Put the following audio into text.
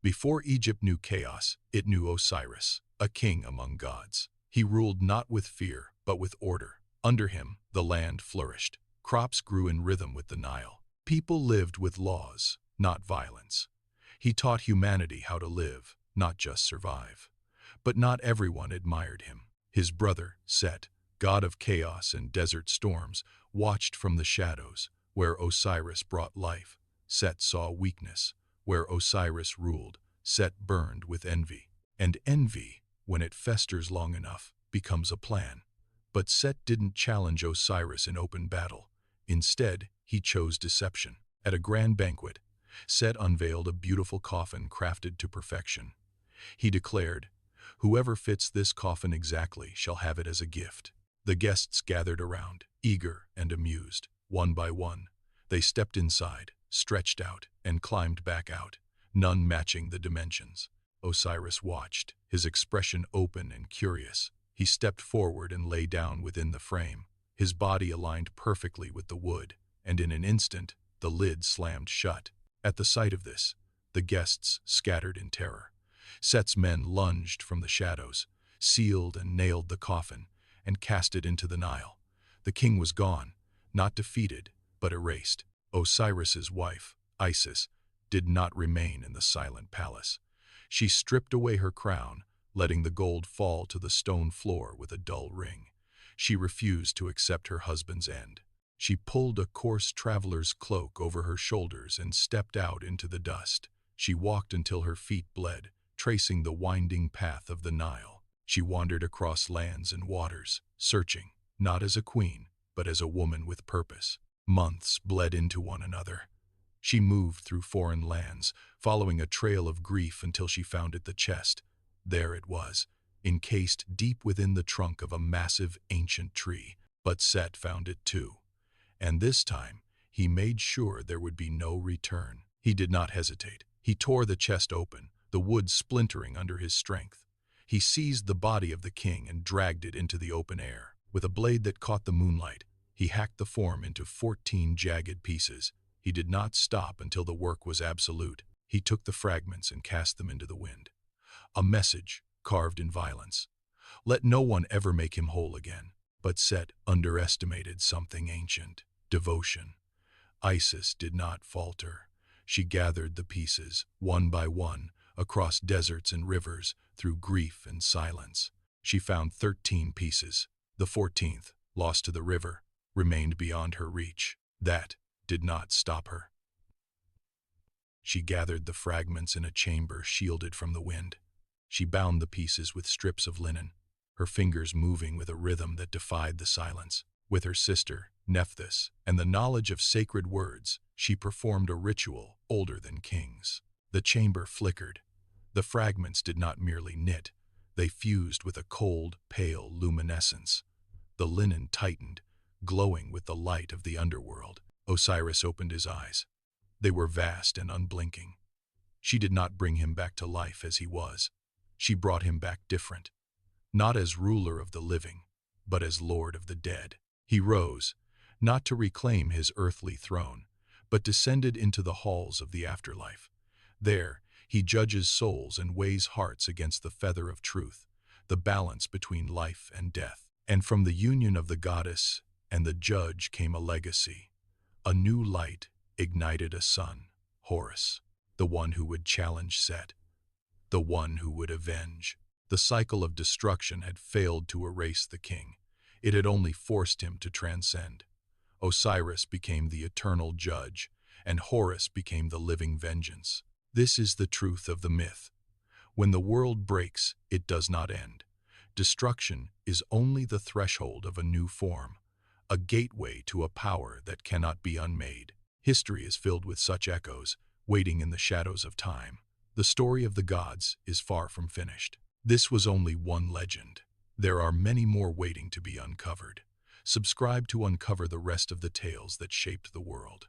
Before Egypt knew chaos, it knew Osiris, a king among gods. He ruled not with fear, but with order. Under him, the land flourished. Crops grew in rhythm with the Nile. People lived with laws, not violence. He taught humanity how to live, not just survive. But not everyone admired him. His brother, Set, god of chaos and desert storms, watched from the shadows. Where Osiris brought life, Set saw weakness. Where Osiris ruled, Set burned with envy. And envy, when it festers long enough, becomes a plan. But Set didn't challenge Osiris in open battle. Instead, he chose deception. At a grand banquet, Set unveiled a beautiful coffin crafted to perfection. He declared, "Whoever fits this coffin exactly shall have it as a gift." The guests gathered around, eager and amused. One by one, they stepped inside, stretched out, and climbed back out, none matching the dimensions. Osiris watched, his expression open and curious. He stepped forward and lay down within the frame. His body aligned perfectly with the wood, and in an instant, the lid slammed shut. At the sight of this, the guests scattered in terror. Set's men lunged from the shadows, sealed and nailed the coffin, and cast it into the Nile. The king was gone, not defeated, but erased. Osiris's wife, Isis, did not remain in the silent palace. She stripped away her crown, letting the gold fall to the stone floor with a dull ring. She refused to accept her husband's end. She pulled a coarse traveler's cloak over her shoulders and stepped out into the dust. She walked until her feet bled, tracing the winding path of the Nile. She wandered across lands and waters, searching, not as a queen, but as a woman with purpose. Months bled into one another. She moved through foreign lands, following a trail of grief until she found the chest. There it was, encased deep within the trunk of a massive ancient tree. But Set found it too. And this time, he made sure there would be no return. He did not hesitate. He tore the chest open, the wood splintering under his strength. He seized the body of the king and dragged it into the open air. With a blade that caught the moonlight, he hacked the form into 14 jagged pieces. He did not stop until the work was absolute. He took the fragments and cast them into the wind. A message, carved in violence. Let no one ever make him whole again. But Set underestimated something ancient: devotion. Isis did not falter. She gathered the pieces, one by one, across deserts and rivers, through grief and silence. She found 13 pieces. The 14th, lost to the river, remained beyond her reach. That did not stop her. She gathered the fragments in a chamber shielded from the wind. She bound the pieces with strips of linen, her fingers moving with a rhythm that defied the silence. With her sister, Nephthys, and the knowledge of sacred words, she performed a ritual older than kings. The chamber flickered. The fragments did not merely knit, they fused with a cold, pale luminescence. The linen tightened, glowing with the light of the underworld. Osiris opened his eyes. They were vast and unblinking. She did not bring him back to life as he was. She brought him back different, not as ruler of the living, but as lord of the dead. He rose, not to reclaim his earthly throne, but descended into the halls of the afterlife. There, he judges souls and weighs hearts against the feather of truth, the balance between life and death. And from the union of the goddess and the judge came a legacy. A new light ignited a son, Horus, the one who would challenge Set, the one who would avenge. The cycle of destruction had failed to erase the king. It had only forced him to transcend. Osiris became the eternal judge, and Horus became the living vengeance. This is the truth of the myth. When the world breaks, it does not end. Destruction is only the threshold of a new form, a gateway to a power that cannot be unmade. History is filled with such echoes, waiting in the shadows of time. The story of the gods is far from finished. This was only one legend. There are many more waiting to be uncovered. Subscribe to uncover the rest of the tales that shaped the world.